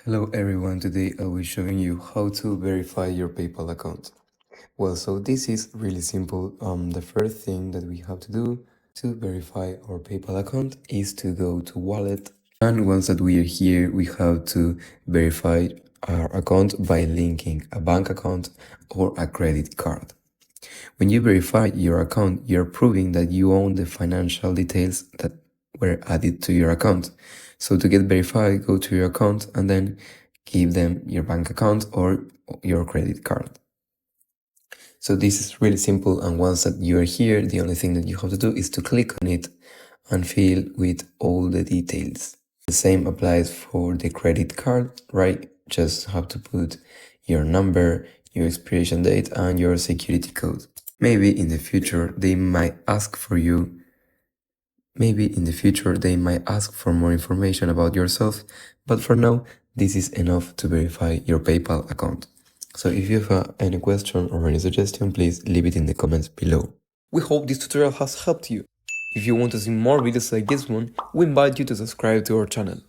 Hello everyone, today I'll be showing you how to verify your PayPal account. Well, so this is really simple. The first thing that we have to do to verify our PayPal account is to go to Wallet. And once that we are here, we have to verify our account by linking a bank account or a credit card. When you verify your account, you're proving that you own the financial details that were added to your account. So to get verified, go to your account and then give them your bank account or your credit card. So this is really simple, and once that you are here, the only thing that you have to do is to click on it and fill with all the details. The same applies for the credit card, right? Just have to put your number, your expiration date, and your security code. Maybe in the future they might ask for you. Maybe in the future they might ask for more information about yourself, but for now, this is enough to verify your PayPal account. So if you have any question or any suggestion, please leave it in the comments below. We hope this tutorial has helped you. If you want to see more videos like this one, we invite you to subscribe to our channel.